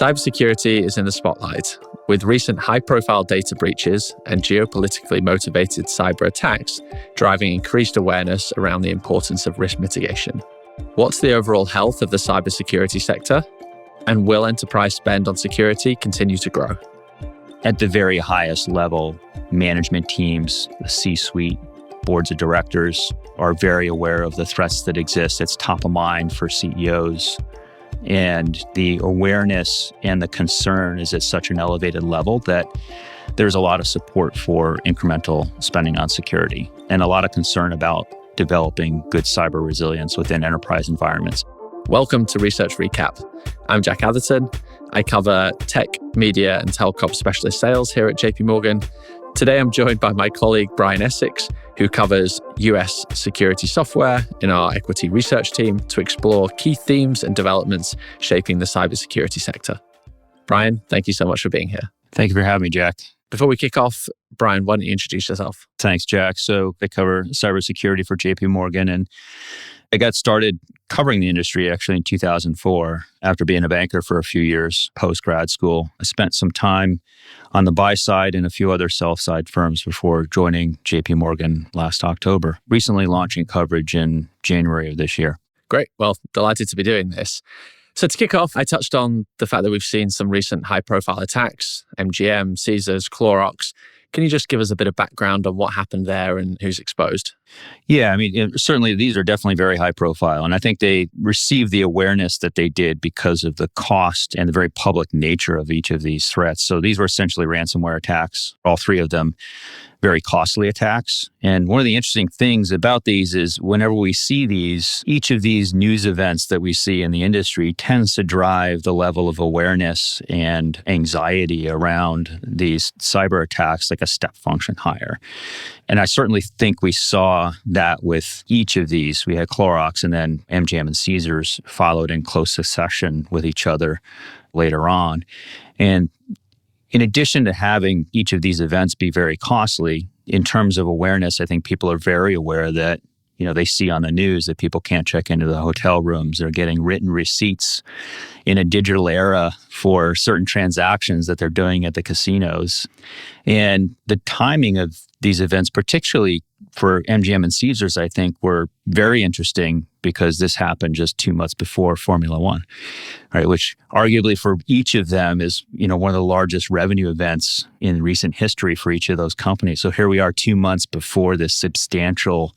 Cybersecurity is in the spotlight, with recent high-profile data breaches and geopolitically motivated cyber attacks driving increased awareness around the importance of risk mitigation. What's the overall health of the cybersecurity sector? And will enterprise spend on security continue to grow? At the very highest level, management teams, the C-suite, boards of directors are very aware of the threats that exist. It's top of mind for CEOs. And the awareness and the concern is at such an elevated level that there's a lot of support for incremental spending on security and a lot of concern about developing good cyber resilience within enterprise environments. Welcome to Research Recap. I'm Jack Atherton. I cover tech, media, and telecom specialist sales here at JP Morgan. Today, I'm joined by my colleague, Brian Essex, who covers US security software in our equity research team to explore key themes and developments shaping the cybersecurity sector. Brian, thank you so much for being here. Thank you for having me, Jack. Before we kick off, Brian, why don't you introduce yourself? Thanks, Jack. So I cover cybersecurity for JP Morgan, and I got started covering the industry actually in 2004 after being a banker for a few years post-grad school. I spent some time on the buy side and a few other sell-side firms before joining JP Morgan last October, recently launching coverage in January of this year. Great. Well, delighted to be doing this. So to kick off, I touched on the fact that we've seen some recent high-profile attacks, MGM, Caesars, Clorox. Can you just give us a bit of background on what happened there and who's exposed? Yeah, I mean, certainly these are definitely very high profile. And I think they received the awareness that they did because of the cost and the very public nature of each of these threats. So these were essentially ransomware attacks, all three of them very costly attacks. And one of the interesting things about these is whenever we see these, each of these news events that we see in the industry tends to drive the level of awareness and anxiety around these cyber attacks like a step function higher. And I certainly think we saw that with each of these. We had Clorox and then MGM and Caesars followed in close succession with each other later on. And in addition to having each of these events be very costly, in terms of awareness, I think people are very aware that, they see on the news that people can't check into the hotel rooms. They're getting written receipts in a digital era for certain transactions that they're doing at the casinos. And the timing of these events, particularly for MGM and Caesars, I think were very interesting because this happened just 2 months before Formula One, right? Which arguably for each of them is, one of the largest revenue events in recent history for each of those companies. So here we are 2 months before this substantial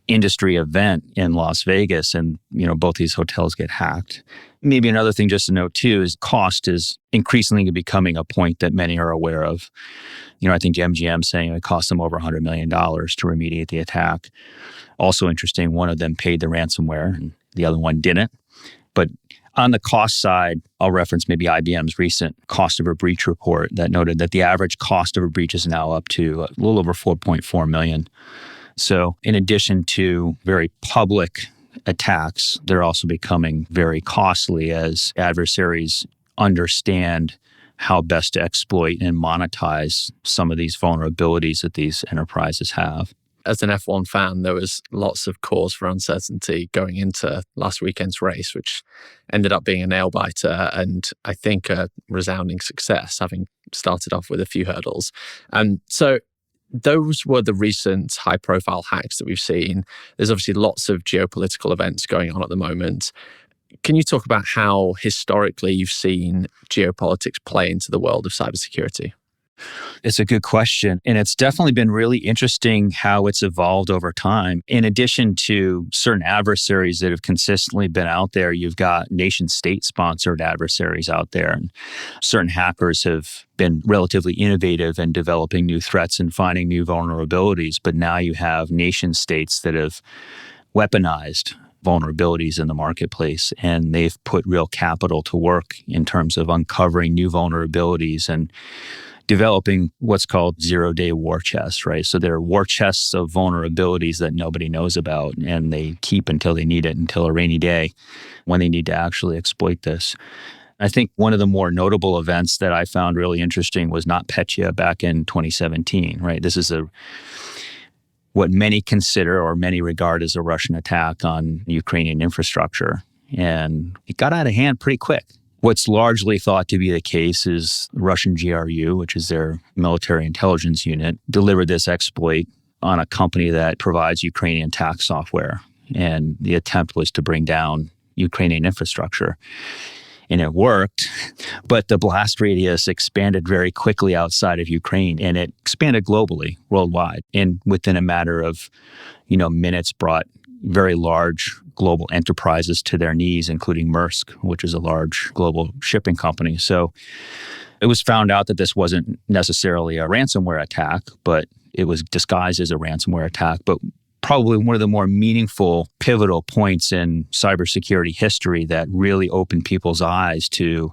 industry event in Las Vegas, and both these hotels get hacked. Maybe another thing just to note too is cost is increasingly becoming a point that many are aware of. I think MGM saying it cost them over $100 million to remediate the attack. Also interesting, one of them paid the ransomware and the other one didn't. But on the cost side, I'll reference maybe IBM's recent cost of a breach report that noted that the average cost of a breach is now up to a little over $4.4 million. So in addition to very public attacks, they're also becoming very costly as adversaries understand how best to exploit and monetize some of these vulnerabilities that these enterprises have. As an F1 fan, there was lots of cause for uncertainty going into last weekend's race, which ended up being a nail-biter and I think a resounding success, having started off with a few hurdles. So those were the recent high-profile hacks that we've seen. There's obviously lots of geopolitical events going on at the moment. Can you talk about how historically you've seen geopolitics play into the world of cybersecurity? It's a good question. And it's definitely been really interesting how it's evolved over time. In addition to certain adversaries that have consistently been out there, you've got nation-state sponsored adversaries out there. And certain hackers have been relatively innovative in developing new threats and finding new vulnerabilities. But now you have nation-states that have weaponized vulnerabilities in the marketplace, and they've put real capital to work in terms of uncovering new vulnerabilities and developing what's called zero-day war chests, right? So there are war chests of vulnerabilities that nobody knows about, and they keep until they need it, until a rainy day when they need to actually exploit this. I think one of the more notable events that I found really interesting was NotPetya back in 2017, right? This is what many consider or many regard as a Russian attack on Ukrainian infrastructure. And it got out of hand pretty quick. What's largely thought to be the case is Russian GRU, which is their military intelligence unit, delivered this exploit on a company that provides Ukrainian tax software. And the attempt was to bring down Ukrainian infrastructure. And it worked, but the blast radius expanded very quickly outside of Ukraine, and it expanded globally, worldwide. And within a matter of, minutes, brought very large global enterprises to their knees, including Maersk, which is a large global shipping company. So it was found out that this wasn't necessarily a ransomware attack, but it was disguised as a ransomware attack. But probably one of the more meaningful, pivotal points in cybersecurity history that really opened people's eyes to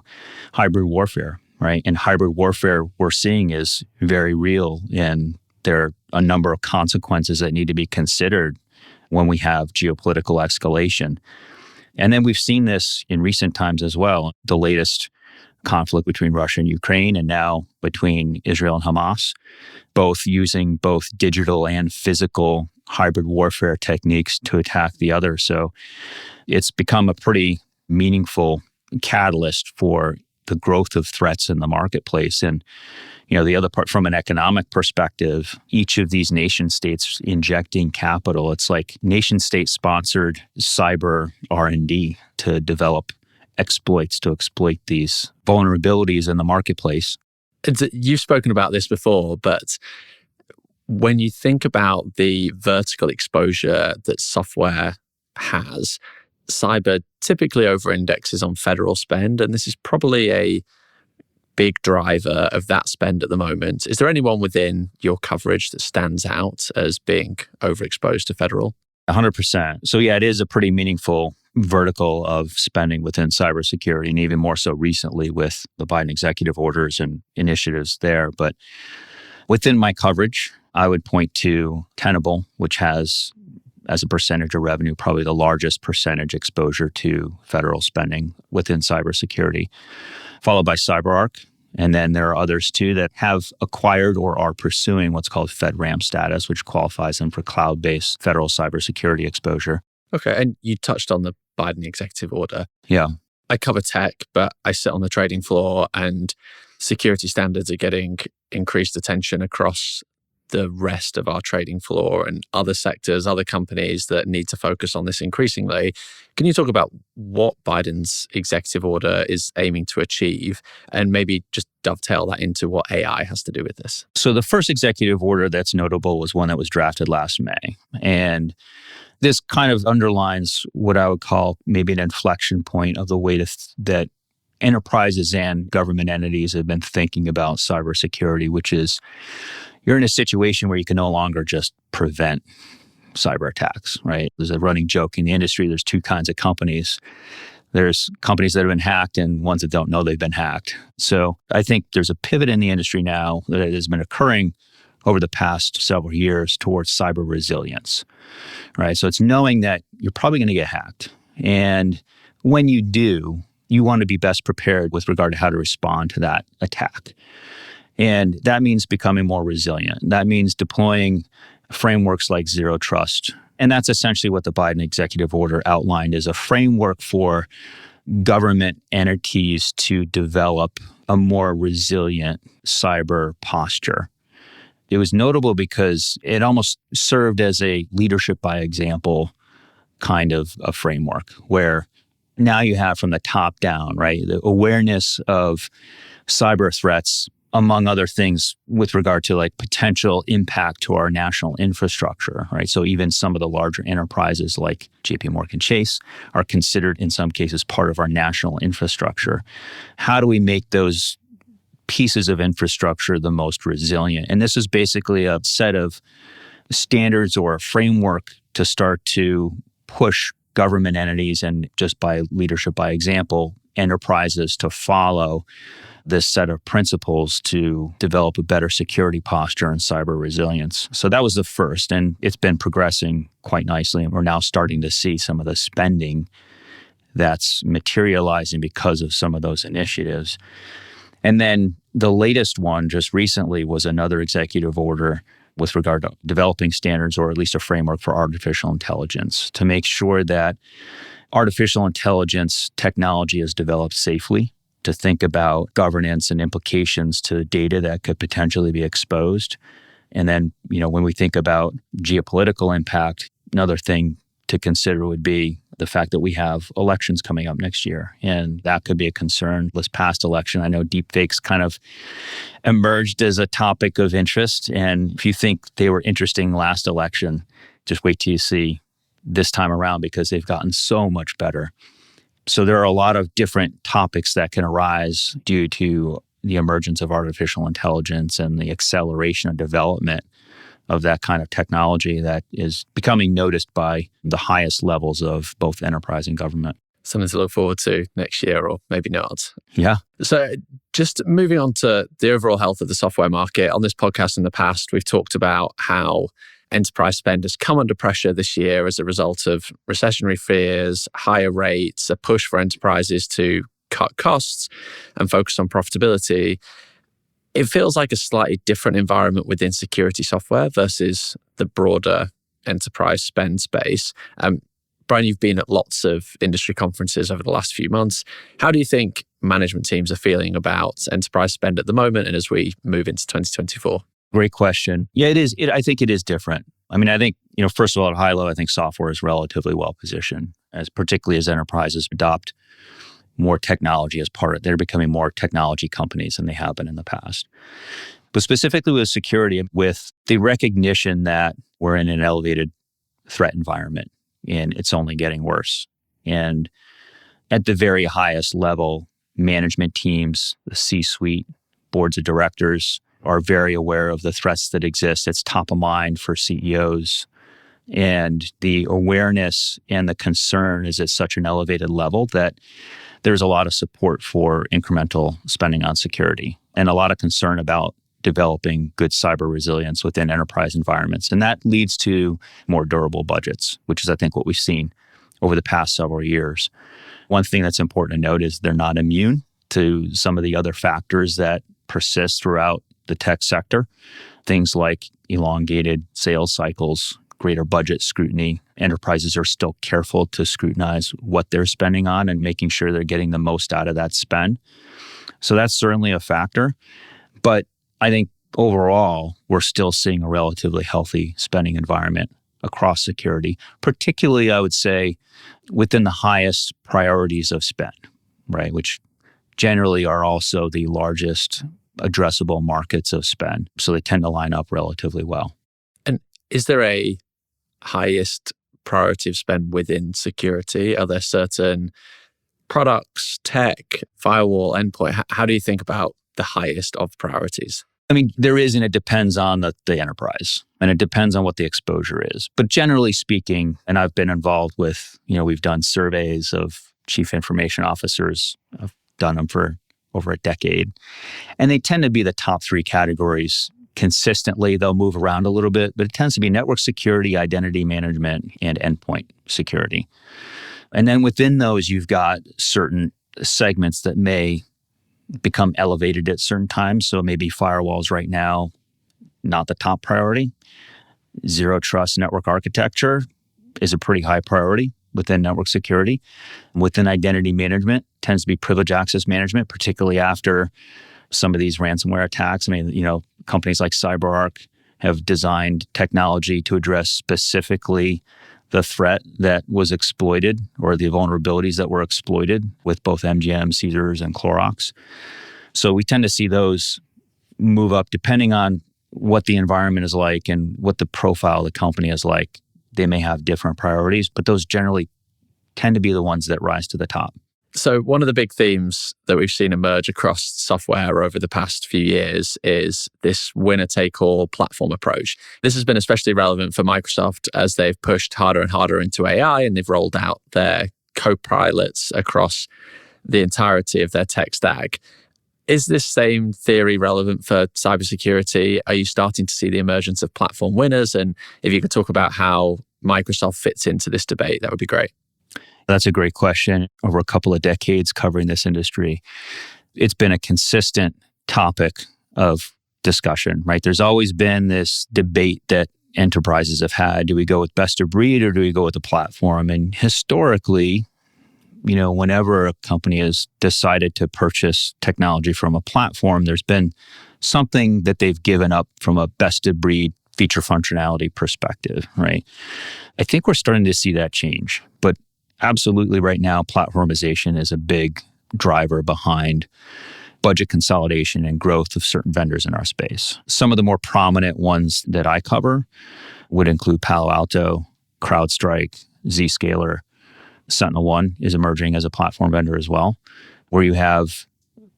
hybrid warfare, right? And hybrid warfare we're seeing is very real, and there are a number of consequences that need to be considered when we have geopolitical escalation. And then we've seen this in recent times as well. The latest conflict between Russia and Ukraine, and now between Israel and Hamas, both using both digital and physical hybrid warfare techniques to attack the other. So it's become a pretty meaningful catalyst for the growth of threats in the marketplace. And, the other part, from an economic perspective, each of these nation states injecting capital, it's like nation state sponsored cyber R&D to develop exploits to exploit these vulnerabilities in the marketplace. You've spoken about this before, but when you think about the vertical exposure that software has, cyber typically over-indexes on federal spend, and this is probably a big driver of that spend at the moment. Is there anyone within your coverage that stands out as being overexposed to federal? 100%. So yeah, it is a pretty meaningful vertical of spending within cybersecurity, and even more so recently with the Biden executive orders and initiatives there. But within my coverage, I would point to Tenable, which has, as a percentage of revenue, probably the largest percentage exposure to federal spending within cybersecurity, followed by CyberArk. And then there are others too that have acquired or are pursuing what's called FedRAMP status, which qualifies them for cloud-based federal cybersecurity exposure. Okay, and you touched on the Biden executive order. Yeah. I cover tech, but I sit on the trading floor, and security standards are getting increased attention across the rest of our trading floor and other sectors, other companies that need to focus on this increasingly. Can you talk about what Biden's executive order is aiming to achieve, and maybe just dovetail that into what AI has to do with this? So the first executive order that's notable was one that was drafted last May. And this kind of underlines what I would call maybe an inflection point of the way that enterprises and government entities have been thinking about cybersecurity, which is you're in a situation where you can no longer just prevent cyber attacks, right? There's a running joke in the industry. There's two kinds of companies. There's companies that have been hacked and ones that don't know they've been hacked. So I think there's a pivot in the industry now that has been occurring over the past several years towards cyber resilience, right? So it's knowing that you're probably going to get hacked. And when you do, you want to be best prepared with regard to how to respond to that attack. And that means becoming more resilient. That means deploying frameworks like zero trust. And that's essentially what the Biden executive order outlined, is a framework for government entities to develop a more resilient cyber posture. It was notable because it almost served as a leadership by example kind of a framework, where now you have from the top down, right, the awareness of cyber threats, among other things, with regard to like potential impact to our national infrastructure, right? So even some of the larger enterprises like JPMorgan Chase are considered in some cases part of our national infrastructure. How do we make those pieces of infrastructure the most resilient? And this is basically a set of standards or a framework to start to push government entities, and just by leadership by example, enterprises to follow this set of principles to develop a better security posture and cyber resilience. So that was the first, and it's been progressing quite nicely. And we're now starting to see some of the spending that's materializing because of some of those initiatives. And then the latest one just recently was another executive order with regard to developing standards, or at least a framework for artificial intelligence, to make sure that artificial intelligence technology is developed safely to think about governance and implications to data that could potentially be exposed. And then, when we think about geopolitical impact, another thing to consider would be the fact that we have elections coming up next year. And that could be a concern. This past election, I know deepfakes kind of emerged as a topic of interest. And if you think they were interesting last election, just wait till you see this time around, because they've gotten so much better. So there are a lot of different topics that can arise due to the emergence of artificial intelligence and the acceleration of development of that kind of technology that is becoming noticed by the highest levels of both enterprise and government. Something to look forward to next year, or maybe not. Yeah. So just moving on to the overall health of the software market. On this podcast in the past, we've talked about how enterprise spend has come under pressure this year as a result of recessionary fears, higher rates, a push for enterprises to cut costs and focus on profitability. It feels like a slightly different environment within security software versus the broader enterprise spend space. Brian, you've been at lots of industry conferences over the last few months. How do you think management teams are feeling about enterprise spend at the moment and as we move into 2024? Great question. Yeah, it is. I think it is different. I mean, I think, first of all, at high level, I think software is relatively well positioned, particularly as enterprises adopt more technology as part of it. They're becoming more technology companies than they have been in the past. But specifically with security, with the recognition that we're in an elevated threat environment and it's only getting worse. And at the very highest level, management teams, the C-suite, boards of directors are very aware of the threats that exist. It's top of mind for CEOs. And the awareness and the concern is at such an elevated level that there's a lot of support for incremental spending on security and a lot of concern about developing good cyber resilience within enterprise environments. And that leads to more durable budgets, which is, I think, what we've seen over the past several years. One thing that's important to note is they're not immune to some of the other factors that persist throughout the tech sector. Things like elongated sales cycles, greater budget scrutiny. Enterprises are still careful to scrutinize what they're spending on and making sure they're getting the most out of that spend. So that's certainly a factor. But I think overall, we're still seeing a relatively healthy spending environment across security, particularly, I would say, within the highest priorities of spend, right? Which generally are also the largest addressable markets of spend. So they tend to line up relatively well. And is there a highest priority of spend within security? Are there certain products, tech, firewall, endpoint? How do you think about the highest of priorities? I mean, there is, and it depends on the enterprise, and it depends on what the exposure is. But generally speaking, and I've been involved with, we've done surveys of chief information officers. I've done them for over a decade. And they tend to be the top three categories consistently. They'll move around a little bit, but it tends to be network security, identity management, and endpoint security. And then within those, you've got certain segments that may become elevated at certain times. So maybe firewalls right now, not the top priority. Zero trust network architecture is a pretty high priority within network security. Within identity management, tends to be privilege access management, particularly after some of these ransomware attacks. I mean, companies like CyberArk have designed technology to address specifically the threat that was exploited or the vulnerabilities that were exploited with both MGM, Caesars, and Clorox. So we tend to see those move up depending on what the environment is like and what the profile of the company is like. They may have different priorities, but those generally tend to be the ones that rise to the top. So one of the big themes that we've seen emerge across software over the past few years is this winner-take-all platform approach. This has been especially relevant for Microsoft as they've pushed harder and harder into AI, and they've rolled out their co-pilots across the entirety of their tech stack. Is this same theory relevant for cybersecurity? Are you starting to see the emergence of platform winners? And if you could talk about how Microsoft fits into this debate, that would be great. That's a great question. Over a couple of decades covering this industry, it's been a consistent topic of discussion, right? There's always been this debate that enterprises have had. Do we go with best of breed or do we go with the platform? And historically, whenever a company has decided to purchase technology from a platform, there's been something that they've given up from a best of breed feature functionality perspective, right? I think we're starting to see that change. But absolutely right now, platformization is a big driver behind budget consolidation and growth of certain vendors in our space. Some of the more prominent ones that I cover would include Palo Alto, CrowdStrike, Zscaler. SentinelOne is emerging as a platform vendor as well, where you have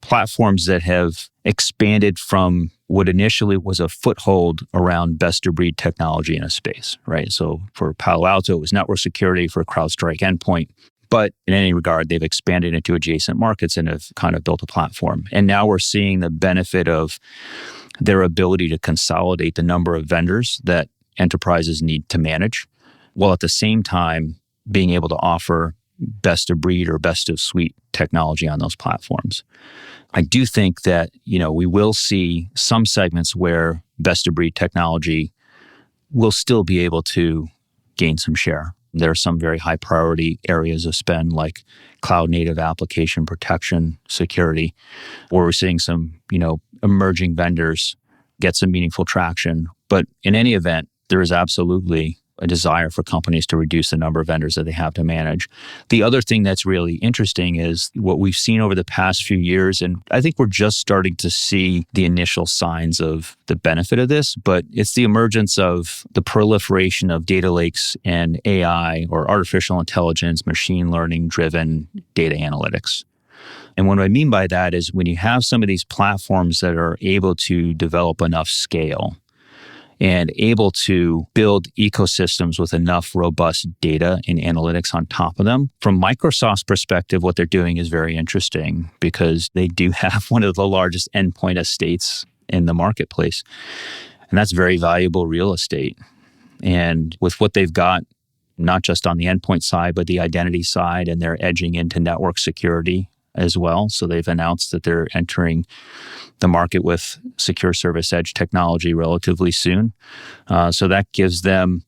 platforms that have expanded from what initially was a foothold around best-of-breed technology in a space, right? So for Palo Alto, it was network security, for CrowdStrike endpoint. But in any regard, they've expanded into adjacent markets and have kind of built a platform. And now we're seeing the benefit of their ability to consolidate the number of vendors that enterprises need to manage, while at the same time being able to offer best of breed or best of suite technology on those platforms. I do think that, we will see some segments where best of breed technology will still be able to gain some share. There are some very high priority areas of spend like cloud native application protection, security, where we're seeing some, emerging vendors get some meaningful traction. But in any event, there is absolutely a desire for companies to reduce the number of vendors that they have to manage. The other thing that's really interesting is what we've seen over the past few years, and I think we're just starting to see the initial signs of the benefit of this, but it's the emergence of the proliferation of data lakes and AI, or artificial intelligence, machine learning driven data analytics. And what I mean by that is when you have some of these platforms that are able to develop enough scale and able to build ecosystems with enough robust data and analytics on top of them. From Microsoft's perspective, what they're doing is very interesting because they do have one of the largest endpoint estates in the marketplace. And that's very valuable real estate. And with what they've got, not just on the endpoint side, but the identity side, and they're edging into network security as well. So they've announced that they're entering the market with secure service edge technology relatively soon. So that gives them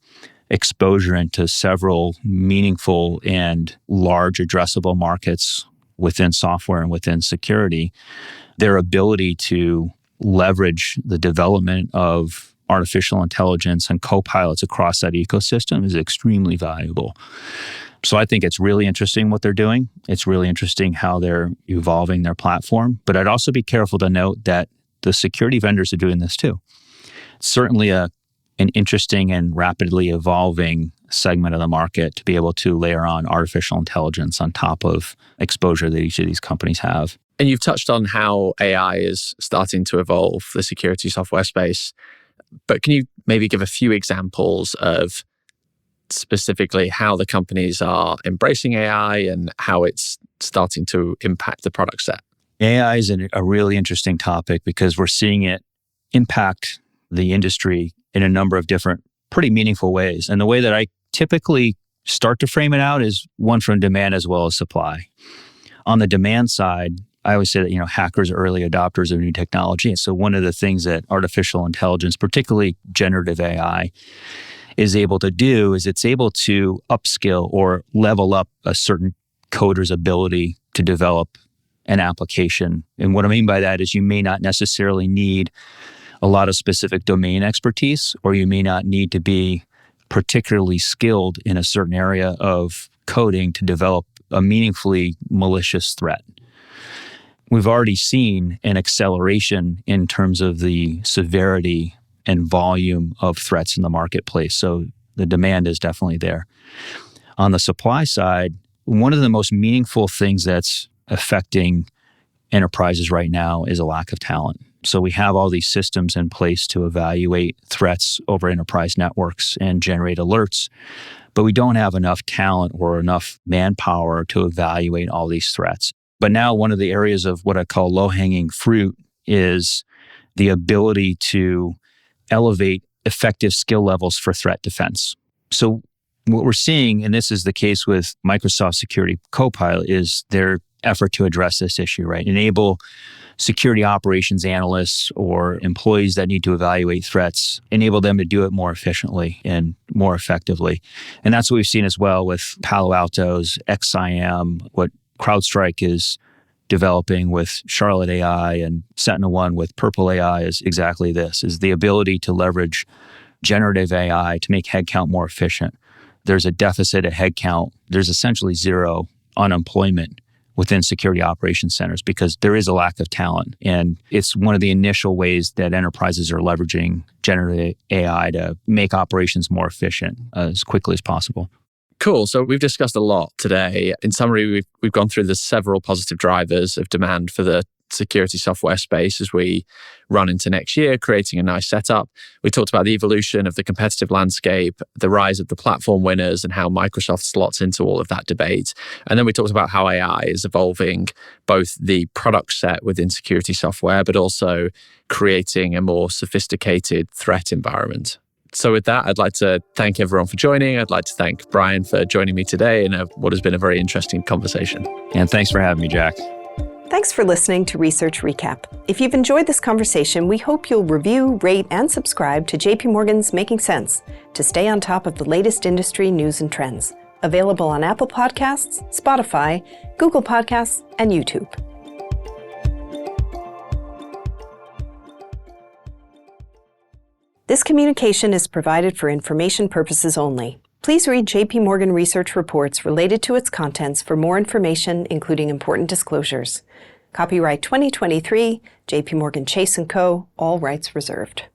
exposure into several meaningful and large addressable markets within software and within security. Their ability to leverage the development of artificial intelligence and co-pilots across that ecosystem is extremely valuable. So I think it's really interesting what they're doing. It's really interesting how they're evolving their platform. But I'd also be careful to note that the security vendors are doing this too. It's certainly an interesting and rapidly evolving segment of the market to be able to layer on artificial intelligence on top of exposure that each of these companies have. And you've touched on how AI is starting to evolve the security software space. But can you maybe give a few examples of specifically how the companies are embracing AI and how it's starting to impact the product set? AI is a really interesting topic because we're seeing it impact the industry in a number of different, pretty meaningful ways. And the way that I typically start to frame it out is one from demand as well as supply. On the demand side, I always say that, hackers are early adopters of new technology. And so one of the things that artificial intelligence, particularly generative AI, is able to do is it's able to upskill or level up a certain coder's ability to develop an application. And what I mean by that is you may not necessarily need a lot of specific domain expertise, or you may not need to be particularly skilled in a certain area of coding to develop a meaningfully malicious threat. We've already seen an acceleration in terms of the severity and volume of threats in the marketplace. So the demand is definitely there. On the supply side, one of the most meaningful things that's affecting enterprises right now is a lack of talent. So we have all these systems in place to evaluate threats over enterprise networks and generate alerts, but we don't have enough talent or enough manpower to evaluate all these threats. But now one of the areas of what I call low-hanging fruit is the ability to elevate effective skill levels for threat defense. So what we're seeing, and this is the case with Microsoft Security Copilot, is their effort to address this issue, right? Enable security operations analysts or employees that need to evaluate threats, enable them to do it more efficiently and more effectively. And that's what we've seen as well with Palo Alto's XIM, what CrowdStrike is developing with Charlotte AI, and SentinelOne with Purple AI is exactly this, is the ability to leverage generative AI to make headcount more efficient. There's a deficit at headcount. There's essentially zero unemployment within security operations centers because there is a lack of talent. And it's one of the initial ways that enterprises are leveraging generative AI to make operations more efficient as quickly as possible. Cool. So we've discussed a lot today. In summary, we've gone through the several positive drivers of demand for the security software space as we run into next year, creating a nice setup. We talked about the evolution of the competitive landscape, the rise of the platform winners, and how Microsoft slots into all of that debate. And then we talked about how AI is evolving both the product set within security software, but also creating a more sophisticated threat environment. So with that, I'd like to thank everyone for joining. I'd like to thank Brian for joining me today in what has been a very interesting conversation. And thanks for having me, Jack. Thanks for listening to Research Recap. If you've enjoyed this conversation, we hope you'll review, rate, and subscribe to JP Morgan's Making Sense to stay on top of the latest industry news and trends. Available on Apple Podcasts, Spotify, Google Podcasts, and YouTube. This communication is provided for information purposes only. Please read JP Morgan research reports related to its contents for more information, including important disclosures. Copyright 2023, JP Morgan Chase & Co., all rights reserved.